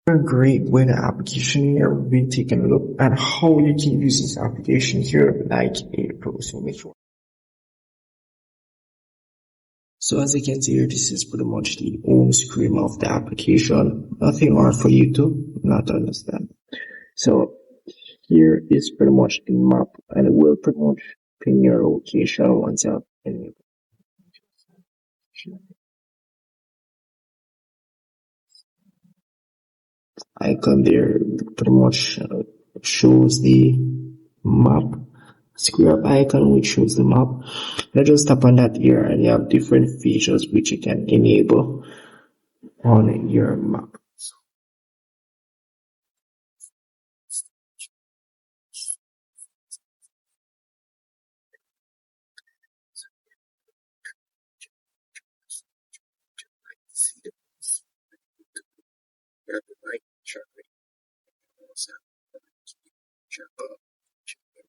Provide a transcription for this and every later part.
A great weather application here. We'll be taking a look at how you can use this application here like a pro. So make sure. So as you can see here, this is pretty much the home screen of the application. Nothing hard for you to not understand. So here is pretty much the map, and it will pretty much pin your location once you have enabled. Icon there pretty much shows the map. Square up icon which shows the map. Now just tap on that here and you have different features which you can enable on your map.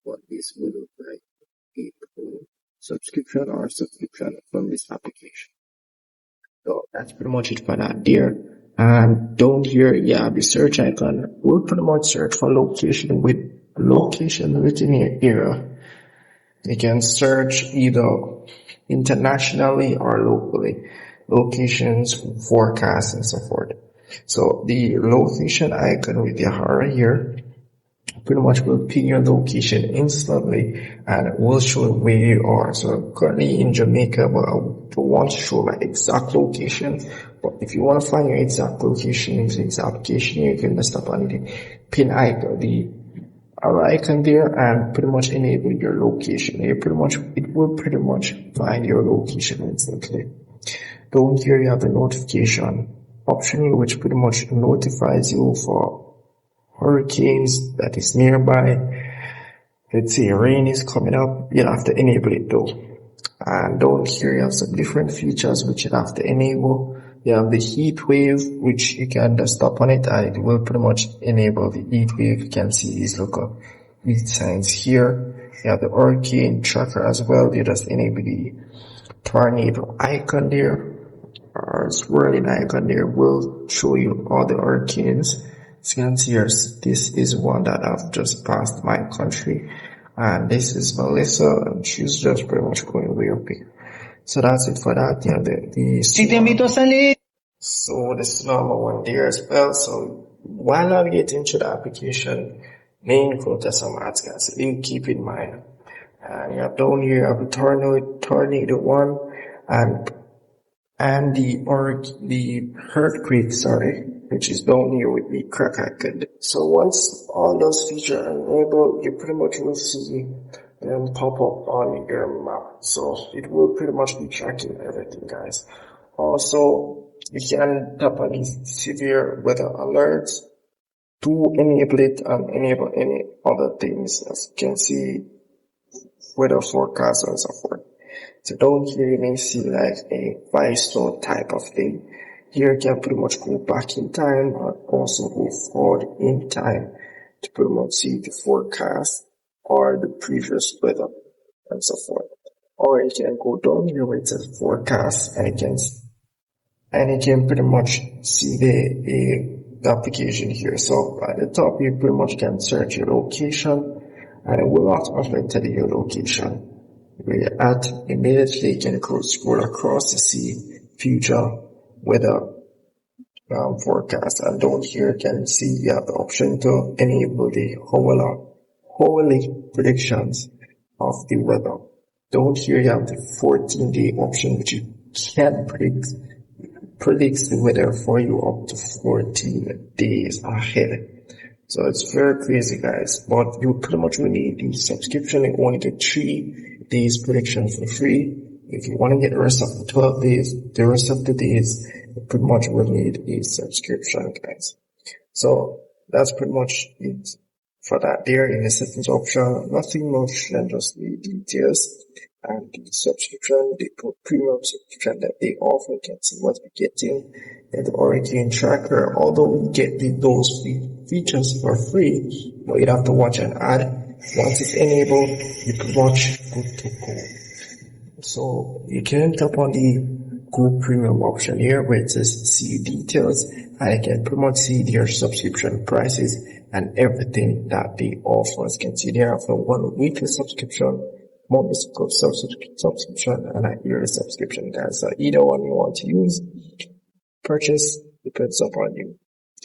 What this will look like subscription or subscription from this application. So that's pretty much it for that there. And down here you have the search icon. We'll pretty much search for location within your area. You can search either internationally or locally, locations, forecasts, and so forth. So the location icon with the arrow here pretty much will pin your location instantly and it will show where you are. So I'm currently in Jamaica, but I don't want to show my exact location. But if you want to find your exact location using this application, you can just tap on the pin icon, the arrow icon there, and pretty much enable your location. It will pretty much find your location instantly. Down here you have the notification option, which pretty much notifies you for hurricanes that is nearby. Let's say rain is coming up, you'll have to enable it though. And down here you have some different features which you'll have to enable. You have the heat wave, which you can just tap on it and it will pretty much enable the heat wave. You can see these local heat signs here. You have the hurricane tracker as well. You just enable the tornado icon there, or swirling icon there will show you all the hurricanes. As you can see here, this is one that I've just passed my country, and this is Melissa, and she's just pretty much going way up here. So that's it for that. You know, so this is normal one there as well. So while navigating to the application, main quote as some ads, guys, you keep in mind. And you have down here, you have the tornado one, and the earthquake, which is down here with the crack icon. So once all those features are enabled, you pretty much will see them pop up on your map. So it will pretty much be tracking everything, guys. Also, you can tap on these severe weather alerts to enable it and enable any other things. As you can see, weather forecast and so forth. So down here you may see like a 5-star type of thing. Here you can pretty much go back in time or also go forward in time to pretty much see the forecast or the previous weather and so forth. Or you can go down here where it says forecast and you can pretty much see the application here. So at the top you pretty much can search your location and it will automatically tell you your location where you're at. Immediately you can scroll across to see future weather forecast, and down here you can see you have the option to enable the hourly predictions of the weather. Down here you have the 14-day option, which you can predicts the weather for you up to 14 days ahead. So it's very crazy, guys, but you pretty much will need the subscription. You only get 3 days prediction for free. If you want to get the rest of the 12 days, the rest of the days, you pretty much will need a subscription, guys. So that's pretty much it for that there in the settings option. Nothing much than just the details and the subscription, the premium subscription that they offer. You can see what we're getting and the hurricane tracker. Although we get those features for free, but you'd have to watch an ad. Once it's enabled, you can watch good to go. So you can tap on the Go Premium option here where it says see details, and you can pretty much see their subscription prices and everything that they offer. As you can see, they offer one weekly subscription, monthly subscription, and a yearly subscription, guys. So either one you want to use, purchase, depends upon you.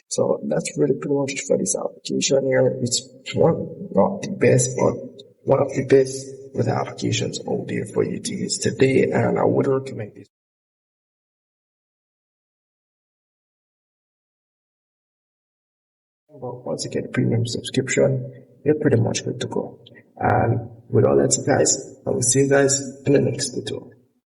So that's really pretty much it for this application here. It's not the best, but one of the best with the applications out there for you to use today, and I would recommend this. But once you get a premium subscription, you're pretty much good to go. And with all that, guys, I will see you guys in the next video.